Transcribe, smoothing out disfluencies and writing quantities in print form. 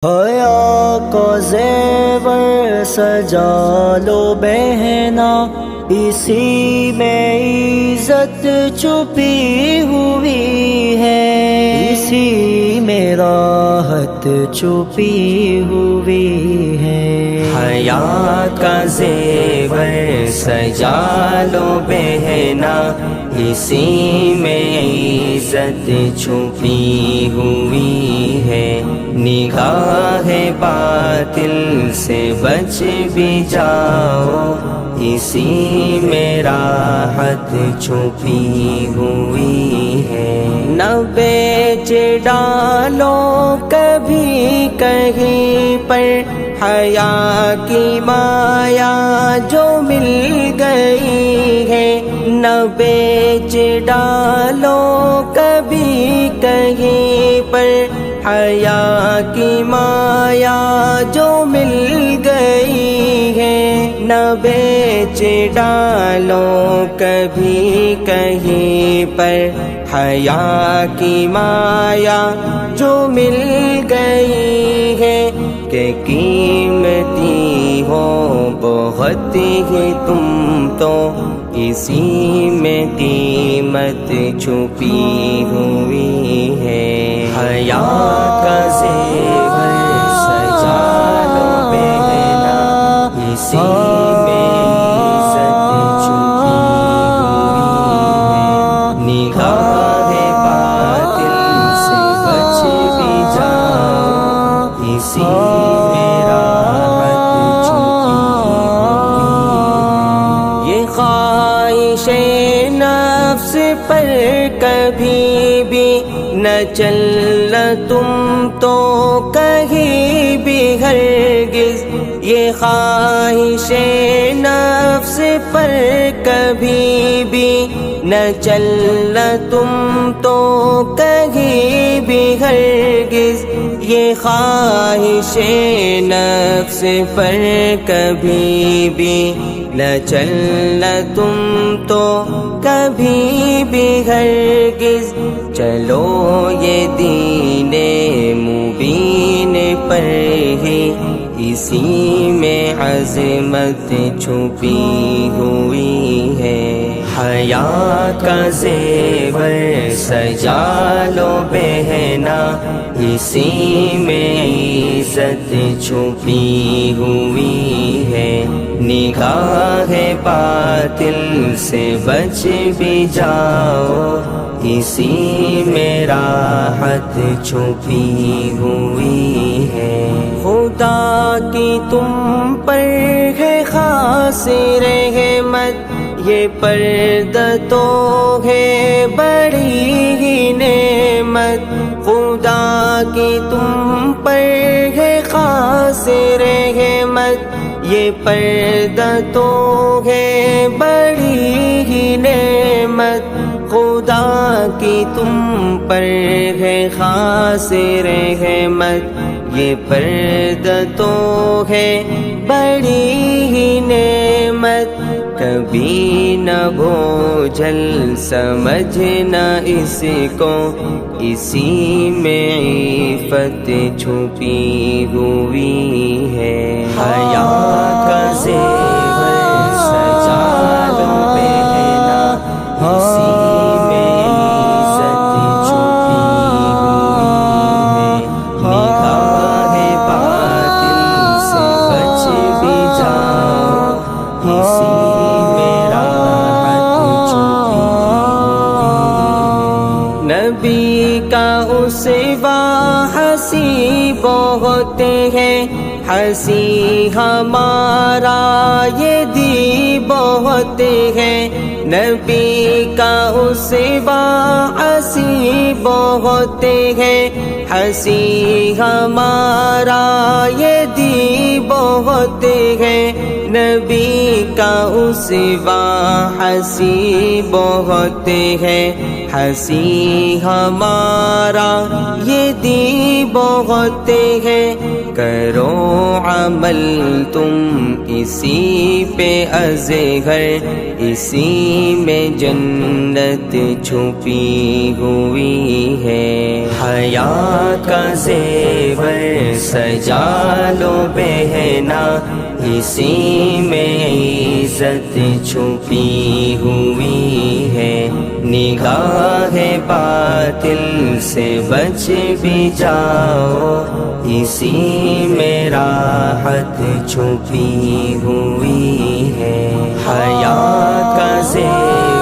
حیا کا زیور سجا لو بہنا، اسی میں عزت چھپی ہوئی ہے، اسی میں راحت چھپی ہوئی ہے۔ حیا کا زیور سجا لو بہنا، اسی میں عزت چھپی ہوئی ہے۔ نگاہ باطل سے بچ بھی جاؤ، اسی میں راحت چھپی ہوئی ہے۔ نہ بیچ ڈالو کبھی کہیں پر حیا کی مایا جو مل گئی ہے، نہ بیچ ڈالو کبھی کہیں پر حیا کی مایا جو مل گئی ہے، نہ بیچ ڈالو کبھی کہیں پر حیا کی مایا جو مل گئی ہے۔ کہ قیمتی ہو بہت ہی تم تو، اسی میں قیمت چھپی ہوئی ہے۔ حیا کا زیور سجا لو بہنا، اسی میں عزت چھپی ہوئی ہے۔ نگاہ باطل سے بچ بھی جاؤ، اسی میں راحت چھپی ہوئی ہے۔ یہ خواہش نفس پر کبھی بھی نہ چلنا تم تو کہیں بھی ہرگز، یہ خواہش نفس پر کبھی بھی نہ چلنا تم تو کہیں بھی ہرگز، یہ خواہش نفس پر کبھی بھی نہ چلنا تم تو کبھی بھی ہرگز۔ چلو یہ دین مبین پر ہی، اسی میں عظمت چھپی ہوئی ہے۔ حیا کا زیور سجا لو بہنا، اسی میں عزت چھپی ہوئی ہے۔ نگاہ باطل سے بچ بھی جاؤ، اسی میں راحت چھپی ہوئی ہے۔ خدا کی تم پر ہے خاص رحمت، یہ پردہ تو ہے بڑی ہی نعمت۔ خدا کی تم پر ہے خاص رحمت، یہ پردہ تو ہے بڑی ہی نعمت۔ خدا کی تم پر ہے خاص رحمت، یہ پردہ تو ہے بڑی ہی نعمت۔ کبھی نہ بوجھل سمجھنا اس کو، اسی میں عفت چھپی ہوئی ہے۔ حیا کا زیور سجا لو بہنا، اسی میں عزت چھپی ہوئی ہے۔ نگاہ باطل سے بچ بھی جاؤ، اسی نبی کا اسوہ ہنسی بہت ہے، ہنسی ہمارا یہ دی بہت ہے۔ نبی کا اسوہ ہنسی بہت ہے، ہنسی ہمارا یہ دی بہت ہے۔ نبی کا اسوہ ہنسی بہت ہے، ہنسی ہمارا یہ دی بہت ہے، کرو عمل تم اسی پہ ازہر، اسی میں جنت چھپی ہوئی ہے۔ حیا کا زیور سجا لو بہنا، اسی میں عزت چھپی ہوئی ہے۔ نگاہ باطل سے بچ بھی جاؤ، اسی میں راحت چھپی ہوئی ہے۔ حیا کا زیور